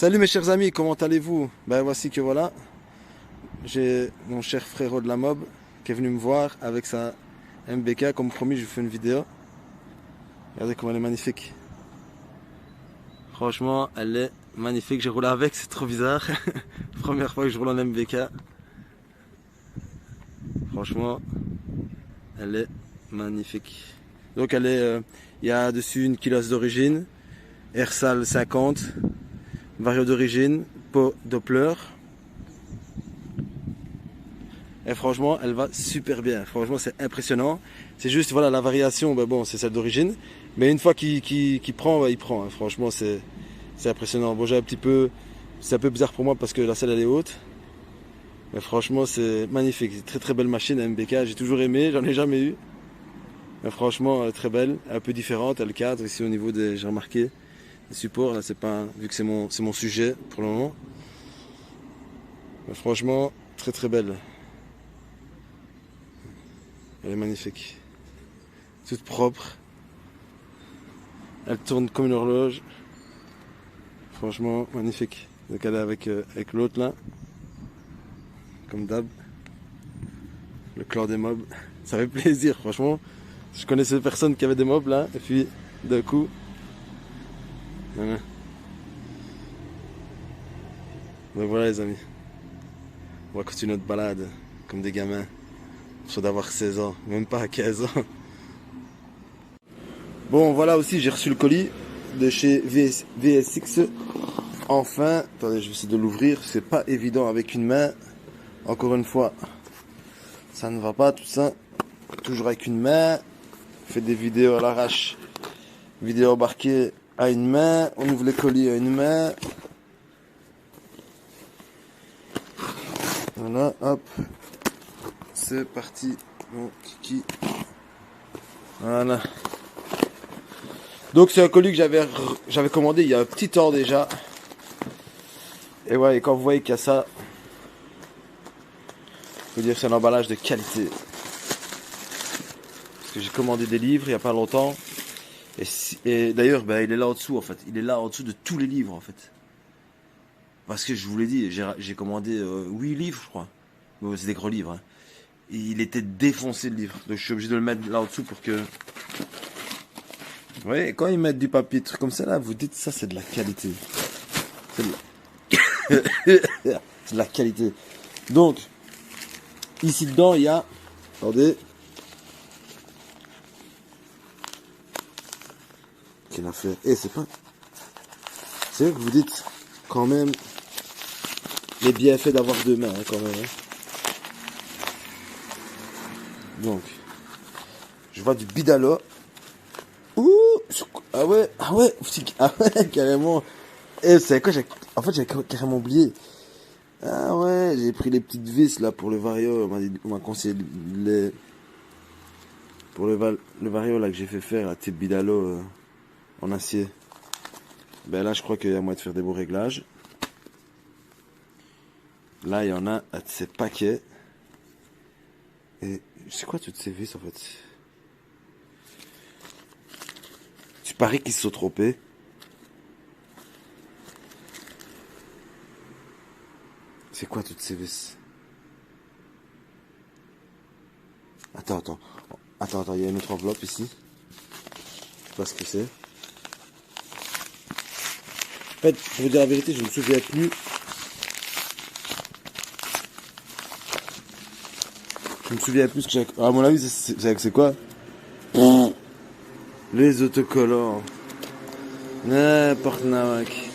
Salut mes chers amis, comment allez-vous? Ben voici que voilà, j'ai mon cher frérot de la mob qui est venu me voir avec sa MBK. Comme promis, je vous fais une vidéo. Regardez comme elle est magnifique. Franchement, elle est magnifique. J'ai roulé avec, c'est trop bizarre. Première fois que je roule en MBK. Franchement, elle est magnifique. Donc il y a dessus une culasse d'origine, Airsal 50, vario d'origine, pot Doppler. Et franchement, elle va super bien. Franchement, c'est impressionnant. C'est juste, voilà, la variation, ben bon, c'est celle d'origine. Mais une fois qu'il prend, ben, il prend. Hein. Franchement, c'est impressionnant. Bon, c'est un peu bizarre pour moi parce que la selle, elle est haute. Mais franchement, c'est magnifique. C'est une très très belle machine, la MBK. J'ai toujours aimé, j'en ai jamais eu. Mais franchement, elle est très belle, un peu différente. Elle cadre ici au niveau des, j'ai remarqué, des supports. Là, c'est pas, vu que c'est mon sujet pour le moment. Mais franchement, très très belle. Elle est magnifique. Toute propre. Elle tourne comme une horloge. Franchement, magnifique. Donc elle est avec l'autre là. Comme d'hab. Le clan des mobs. Ça fait plaisir, franchement. Je connaissais personne qui avait des mobs là. Et puis, d'un coup. Voilà. Donc voilà les amis. On va continuer notre balade. Comme des gamins. Soit d'avoir 16 ans. Même pas à 15 ans. Bon, voilà aussi, j'ai reçu le colis de chez VSX. Enfin, attendez, je vais essayer de l'ouvrir. C'est pas évident avec une main. Encore une fois, ça ne va pas tout ça. Toujours avec une main. On fait des vidéos à l'arrache. Vidéo embarquée à une main. On ouvre les colis à une main. Voilà, hop. C'est parti, mon kiki. Voilà. Donc c'est un colis que j'avais commandé il y a un petit temps déjà. Et ouais, et quand vous voyez qu'il y a ça, je veux dire c'est un emballage de qualité. Parce que j'ai commandé des livres il y a pas longtemps. Et d'ailleurs, ben, il est là en dessous en fait. Il est là en dessous de tous les livres en fait. Parce que je vous l'ai dit, j'ai commandé 8 livres je crois. Bon, c'est des gros livres. Hein. Et il était défoncé le livre. Donc je suis obligé de le mettre là en dessous pour que... Ouais, quand ils mettent du papier, truc comme ça là, vous dites ça c'est de la qualité. C'est de la qualité. Donc, ici dedans, il y a... Attendez. Quelle affaire. Eh, c'est pas... C'est vrai que vous dites, quand même, les bienfaits d'avoir deux mains, hein, quand même. Hein. Donc, je vois du Bidalo. Ouh, ah ouais, carrément. Eh, vous savez quoi, en fait, j'ai carrément oublié. Ah ouais, j'ai pris les petites vis là pour le vario. On m'a conseillé pour le vario là que j'ai fait faire, la type Bidalo en acier. Ben là, je crois qu'il y a moyen de faire des beaux réglages. Là, il y en a à ces paquets. Et c'est quoi toutes ces vis en fait? Tu paries qu'ils se sont trompés. C'est quoi toutes ces vis? Attends, il y a une autre enveloppe ici. Je sais pas ce que c'est. En fait, pour vous dire la vérité, je ne me souviens plus. Je me souviens plus ce que j'ai... À mon avis, c'est quoi? Les autocollants. N'importe nawak.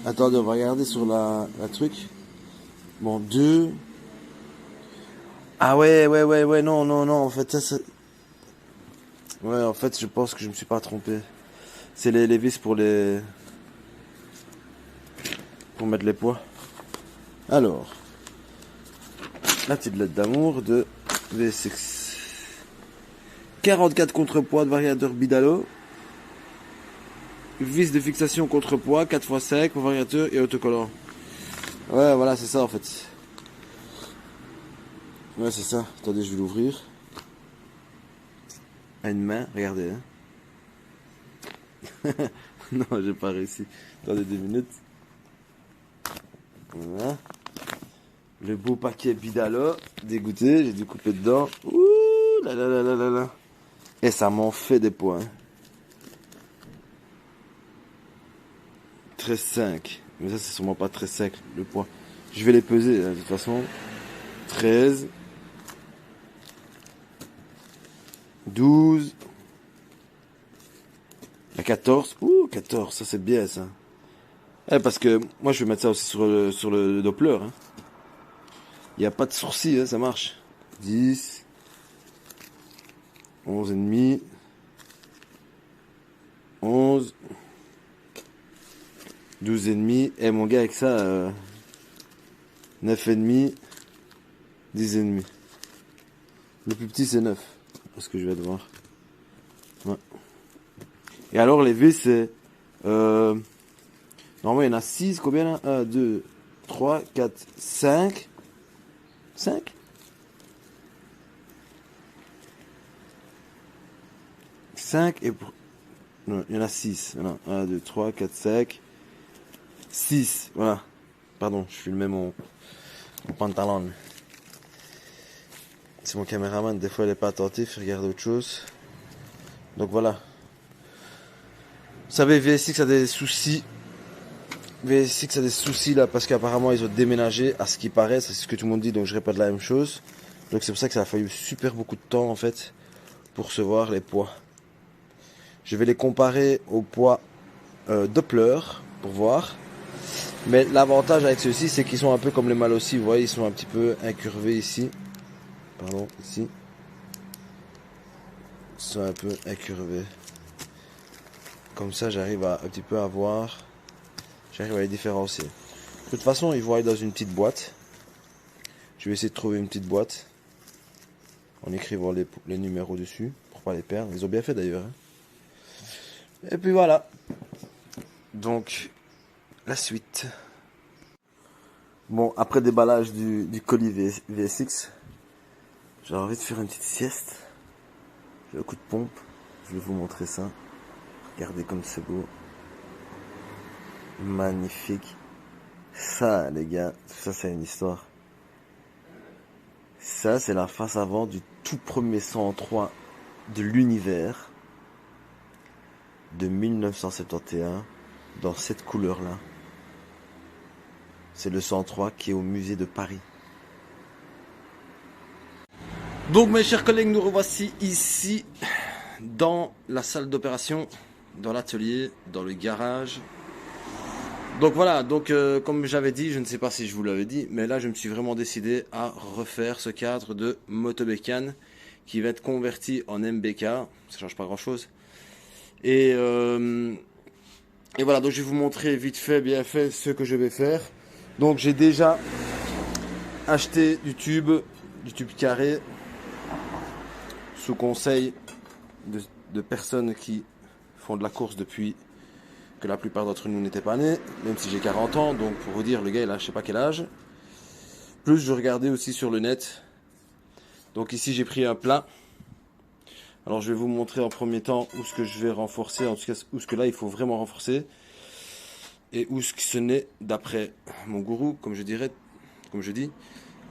Attendez, on va regarder sur la truc. Bon, 2. Ah ouais, non, en fait, ça... Ouais, en fait, je pense que je me suis pas trompé. C'est les vis pour les... Pour mettre les poids. Alors... La petite lettre d'amour de VSX. 44 contrepoids de variateur Bidalo. Vis de fixation contrepoids, 4x5, variateur et autocollant. Ouais, voilà, c'est ça en fait. Ouais, c'est ça. Attendez, je vais l'ouvrir. À une main, regardez. Hein. Non, j'ai pas réussi. Attendez 2 minutes. Voilà. Le beau paquet Bidalo, dégoûté, j'ai dû couper dedans. Ouh là là là là là là. Et ça m'en fait des points. 13,5. Mais ça, c'est sûrement pas 13,5 le poids. Je vais les peser, hein, de toute façon. 13. 12. La 14. Ouh, 14, ça c'est bien ça. Parce que moi je vais mettre ça aussi sur le Doppler. Hein. Il n'y a pas de sourcils, hein, ça marche. 10. 11 et demi. 11. 12 et demi. Et mon gars avec ça, 9 et demi. 10 et demi. Le plus petit c'est 9. Parce que je vais devoir. Ouais. Et alors les V c'est... normalement il y en a 6, combien là 1, 2, 3, 4, 5. 5 5 et... Non, il y en a 6. Voilà. 1, 2, 3, 4, 5. 6. Voilà. Pardon, je filmais mon pantalon. C'est mon caméraman, des fois il n'est pas attentif, il regarde autre chose. Donc voilà. Vous savez, VSX a des soucis. VSX a des soucis là parce qu'apparemment ils ont déménagé à ce qui paraît, c'est ce que tout le monde dit, donc je répète la même chose. Donc c'est pour ça que ça a fallu super beaucoup de temps en fait pour recevoir les poids. Je vais les comparer au poids Doppler pour voir. Mais l'avantage avec ceux-ci c'est qu'ils sont un peu comme les mâles aussi, vous voyez, ils sont un petit peu incurvés ici. Pardon, ici. Ils sont un peu incurvés. Comme ça j'arrive à un petit peu à voir. J'arrive à les différencier. De toute façon, ils vont aller dans une petite boîte. Je vais essayer de trouver une petite boîte. En écrivant les numéros dessus. Pour pas les perdre. Ils ont bien fait d'ailleurs. Hein. Et puis voilà. Donc, la suite. Bon, après déballage du colis VSX, j'ai envie de faire une petite sieste. J'ai un coup de pompe. Je vais vous montrer ça. Regardez comme c'est beau. Magnifique. Ça, les gars, ça c'est une histoire. Ça, c'est la face avant du tout premier 103 de l'univers de 1971 dans cette couleur-là. C'est le 103 qui est au musée de Paris. Donc mes chers collègues, nous revoici ici dans la salle d'opération, dans l'atelier, dans le garage. Donc voilà, donc comme j'avais dit, je ne sais pas si je vous l'avais dit, mais là je me suis vraiment décidé à refaire ce cadre de Motobécane qui va être converti en MBK, ça change pas grand chose. Et voilà, donc je vais vous montrer vite fait, bien fait, ce que je vais faire. Donc j'ai déjà acheté du tube carré, sous conseil de personnes qui font de la course depuis que la plupart d'entre nous n'étaient pas nés, même si j'ai 40 ans, donc pour vous dire, le gars il a je sais pas quel âge. Plus je regardais aussi sur le net. Donc ici j'ai pris un plat. Alors je vais vous montrer en premier temps où ce que je vais renforcer, en tout cas où ce que là il faut vraiment renforcer. Et où ce que ce n'est, d'après mon gourou, comme je dis,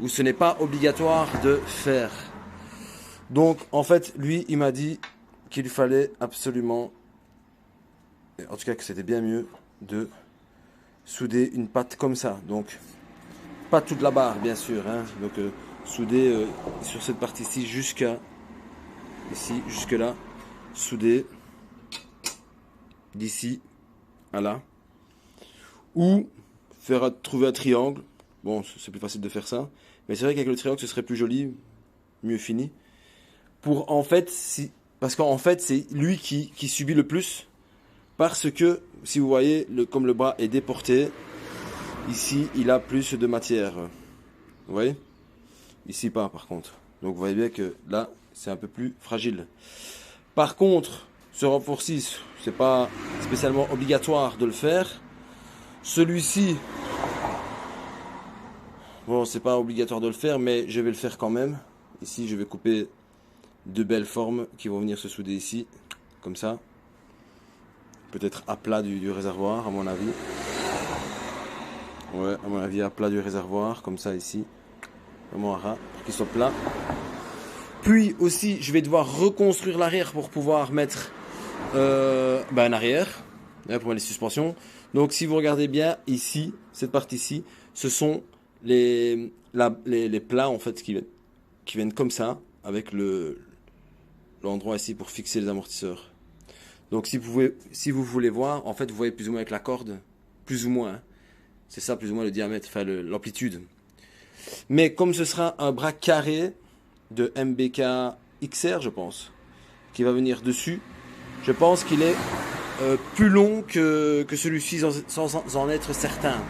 où ce n'est pas obligatoire de faire. Donc en fait, lui il m'a dit qu'il fallait absolument, en tout cas que c'était bien mieux de souder une patte comme ça. Donc pas toute la barre bien sûr, hein. Donc souder sur cette partie-ci jusqu'à ici, jusque là, souder d'ici à là, ou trouver un triangle. Bon, c'est plus facile de faire ça, mais c'est vrai qu'avec le triangle ce serait plus joli, mieux fini. Pour en fait, parce qu'en fait c'est lui qui subit le plus, parce que si vous voyez, comme le bras est déporté, ici il a plus de matière. Vous voyez? Ici pas par contre. Donc vous voyez bien que là c'est un peu plus fragile. Par contre, ce renforcis, c'est pas spécialement obligatoire de le faire. Celui-ci, bon, c'est pas obligatoire de le faire, mais je vais le faire quand même. Ici, je vais couper deux belles formes qui vont venir se souder ici, comme ça. peut-être à plat du réservoir, à mon avis. Ouais, à mon avis, à plat du réservoir, comme ça ici. Vraiment à ras, pour qu'il soit plat. Puis aussi, je vais devoir reconstruire l'arrière pour pouvoir mettre un arrière, pour mettre les suspensions. Donc si vous regardez bien ici, cette partie-ci, ce sont les plats en fait qui viennent comme ça, avec l'endroit ici pour fixer les amortisseurs. Donc si vous voulez voir, en fait vous voyez plus ou moins avec la corde, plus ou moins, hein. C'est ça plus ou moins le diamètre, enfin l'amplitude. Mais comme ce sera un bras carré de MBK XR, je pense, qui va venir dessus, je pense qu'il est plus long que celui-ci sans en être certain.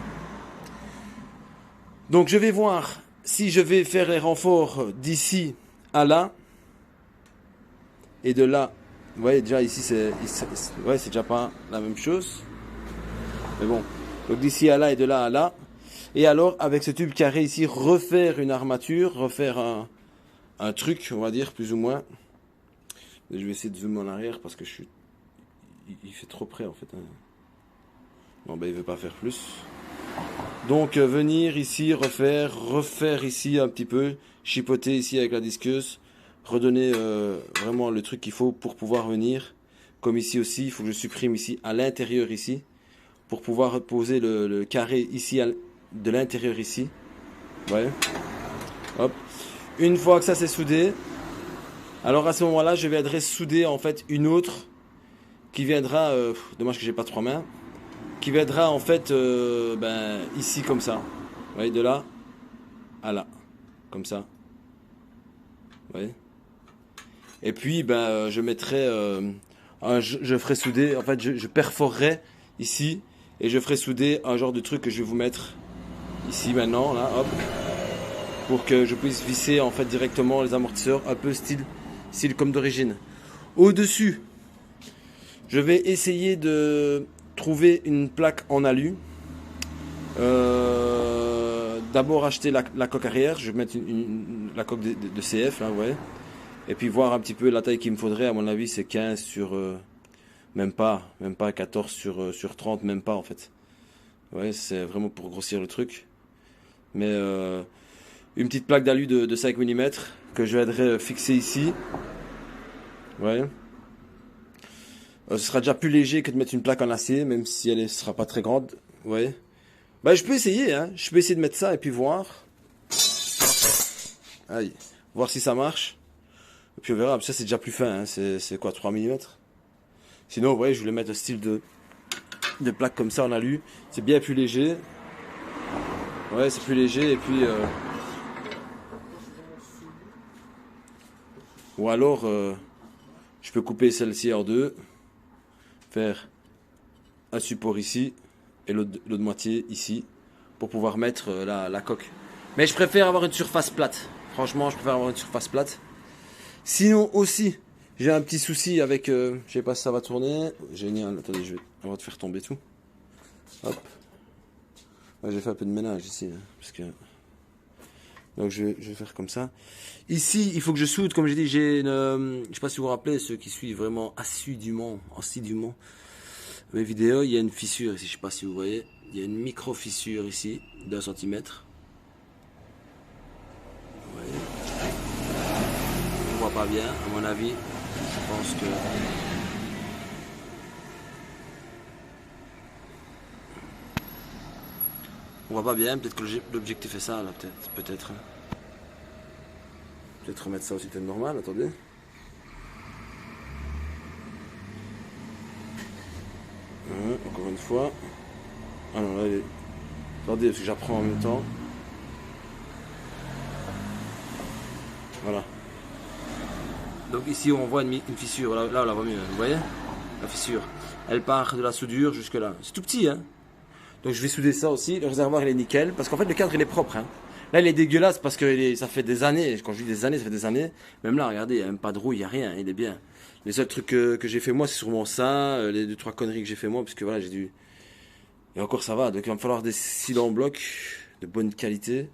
Donc je vais voir si je vais faire les renforts d'ici à là et de là. Vous voyez déjà ici c'est déjà pas la même chose. Mais bon, donc d'ici à là et de là à là. Et alors avec ce tube carré ici, refaire une armature, refaire un truc, on va dire, plus ou moins. Je vais essayer de zoomer en arrière parce que il fait trop près en fait. Non, ben il veut pas faire plus. Donc venir ici, refaire ici un petit peu, chipoter ici avec la disqueuse, redonner vraiment le truc qu'il faut pour pouvoir venir. Comme ici aussi, il faut que je supprime ici à l'intérieur ici, pour pouvoir poser le carré ici de l'intérieur ici. Ouais. Hop. Une fois que ça c'est soudé, alors à ce moment-là, je viendrai souder en fait une autre qui viendra, dommage que j'ai pas 3 mains, qui viendra en fait ici comme ça. Vous voyez, de là à là, comme ça. Vous voyez. Et puis je mettrai, je ferai souder, en fait je perforerai ici et je ferai souder un genre de truc que je vais vous mettre ici maintenant, là, hop, pour que je puisse visser en fait directement les amortisseurs, un peu style comme d'origine. Au-dessus, je vais essayer de trouver une plaque en alu. D'abord acheter la coque arrière, je vais mettre la coque de CF, là, ouais. Et puis voir un petit peu la taille qu'il me faudrait. À mon avis, c'est 15 sur même pas 14 sur 30, même pas en fait. Ouais, c'est vraiment pour grossir le truc. Mais une petite plaque d'alu de 5 mm que je viendrai fixer ici. Ouais. Ce sera déjà plus léger que de mettre une plaque en acier, même si elle ne sera pas très grande. Ouais. Bah, je peux essayer, hein. Je peux essayer de mettre ça et puis voir. Aïe. Voir si ça marche. Et puis on verra. Ça, c'est déjà plus fin, hein. C'est quoi, 3 mm? Sinon, vous voyez, je voulais mettre un style de plaque comme ça en alu. C'est bien plus léger. Ouais, c'est plus léger. Et puis... Ou alors, je peux couper celle-ci en deux. Faire un support ici. Et l'autre moitié ici. Pour pouvoir mettre la coque. Mais je préfère avoir une surface plate. Franchement, je préfère avoir une surface plate. Sinon aussi, j'ai un petit souci avec... je sais pas si ça va tourner. Génial. Attendez, on va te faire tomber tout. Hop. Ouais, j'ai fait un peu de ménage ici. Hein, parce que... Donc je vais faire comme ça. Ici, il faut que je soude. Comme j'ai dit, j'ai une... je sais pas si vous vous rappelez, ceux qui suivent vraiment assidûment mes vidéos, il y a une fissure ici. Je sais pas si vous voyez. Il y a une micro fissure ici, d'1 centimètre. Ouais. On voit pas bien, à mon avis. Je pense que... On voit pas bien, peut-être que l'objectif est ça, là, peut-être. Peut-être remettre ça au système normal, attendez. Encore une fois. Ah non, là, attendez, parce que j'apprends en même temps. Voilà. Donc ici, on voit une fissure. Là, on la voit mieux, vous voyez? La fissure. Elle part de la soudure jusque là. C'est tout petit, hein? Donc je vais souder ça aussi. Le réservoir, il est nickel. Parce qu'en fait, le cadre, il est propre, hein. Là, il est dégueulasse parce que ça fait des années. Quand je dis des années, ça fait des années. Même là, regardez, il n'y a même pas de rouille, il n'y a rien. Il est bien. Les seuls trucs que j'ai fait moi, c'est sûrement ça. Les 2-3 conneries que j'ai fait moi. Parce que voilà, j'ai dû... Et encore, ça va. Donc il va me falloir des cylindres en bloc de bonne qualité.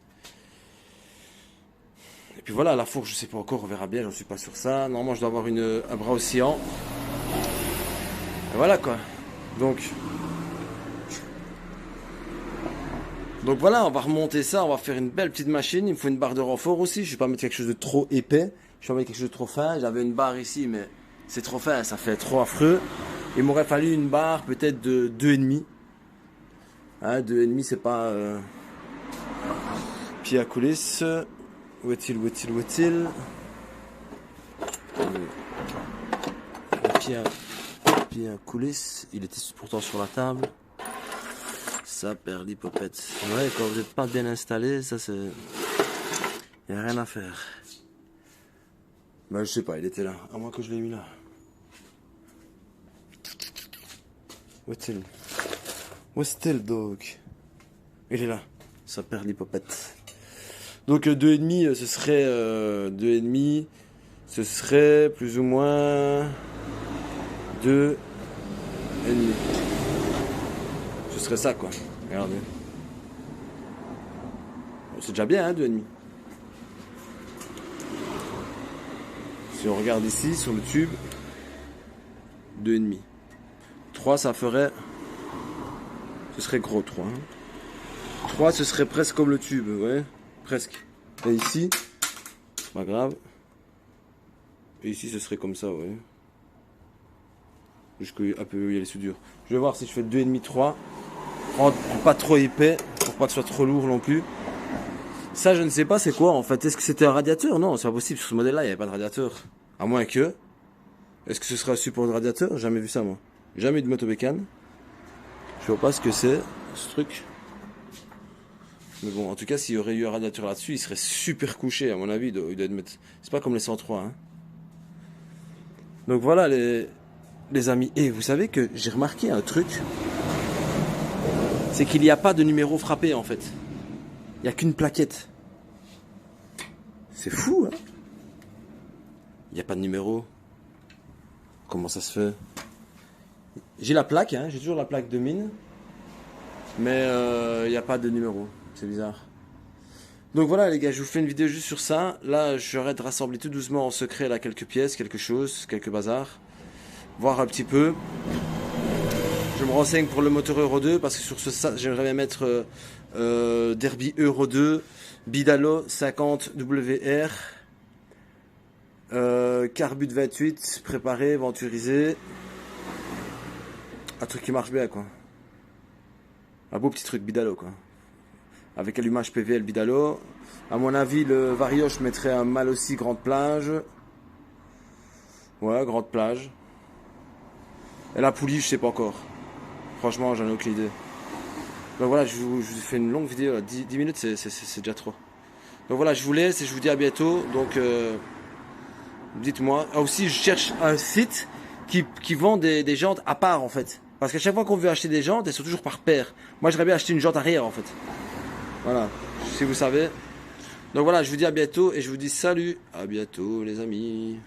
Et puis voilà, la fourche, je sais pas encore. On verra bien. J'en suis pas sur ça. Normalement, je dois avoir un bras oscillant. Et voilà, quoi. Donc voilà, on va remonter ça, on va faire une belle petite machine. Il me faut une barre de renfort aussi. Je vais pas mettre quelque chose de trop épais. Je vais mettre quelque chose de trop fin. J'avais une barre ici, mais c'est trop fin, ça fait trop affreux. Il m'aurait fallu une barre peut-être de 2,5. Hein, 2,5, c'est pas pied à coulisse. Où est-il? Pied à coulisse. Il était pourtant sur la table. Ça perd l'hypopète. Ouais, quand vous n'êtes pas bien installé, ça c'est... Il n'y a rien à faire. Bah je sais pas, il était là. À moins que je l'ai mis là. Où est-il, dog? Il est là. Ça perd l'hypopète. Donc 2,5, ce serait... 2,5, ce serait plus ou moins... 2,5. Ce serait ça quoi. Regardez. C'est déjà bien, hein, 2,5. Si on regarde ici, sur le tube, 2,5. 3, ça ferait... Ce serait gros, 3. Hein. 3, ce serait presque comme le tube, ouais. Presque. Et ici, c'est pas grave. Et ici, ce serait comme ça, ouais. Jusqu'à un peu où il y a les soudures. Je vais voir si je fais 2,5, 3. Pas trop épais, pour pas que ce soit trop lourd non plus. Ça, je ne sais pas c'est quoi en fait. Est-ce que c'était un radiateur? Non, c'est pas possible. Sur ce modèle-là, il n'y avait pas de radiateur. À moins que... Est-ce que ce sera un support de radiateur? Jamais vu ça, moi. Jamais eu de motobécane. Je vois pas ce que c'est, ce truc. Mais bon, en tout cas, s'il y aurait eu un radiateur là-dessus, il serait super couché, à mon avis. Il doit être mettre... C'est pas comme les 103, hein. Donc voilà, les amis. Et vous savez que j'ai remarqué un truc. C'est qu'il n'y a pas de numéro frappé, en fait. Il n'y a qu'une plaquette. C'est fou, hein? Il n'y a pas de numéro. Comment ça se fait? J'ai la plaque, hein, j'ai toujours la plaque de mine. Mais il n'y a pas de numéro. C'est bizarre. Donc voilà les gars, je vous fais une vidéo juste sur ça. Là, j'arrête de rassembler tout doucement en secret là quelques pièces, quelque chose, quelques bazars. Voir un petit peu. Je me renseigne pour le moteur Euro 2 parce que sur ça, j'aimerais bien mettre Derby Euro 2, Bidalo 50 WR, Carbut 28, préparé, venturisé. Un truc qui marche bien quoi. Un beau petit truc Bidalo quoi. Avec allumage PVL Bidalo. À mon avis, le Vario, je mettrais un mal aussi grande plage. Ouais, grande plage. Et la poulie, je sais pas encore. Franchement, j'en ai aucune idée. Donc voilà, je vous fais une longue vidéo. Là. 10 minutes, c'est déjà trop. Donc voilà, je vous laisse et je vous dis à bientôt. Donc, dites-moi. Ah, aussi, je cherche un site qui vend des jantes à part, en fait. Parce qu'à chaque fois qu'on veut acheter des jantes, elles sont toujours par paire. Moi, j'aurais bien acheté une jante arrière, en fait. Voilà, si vous savez. Donc voilà, je vous dis à bientôt et je vous dis salut. À bientôt, les amis.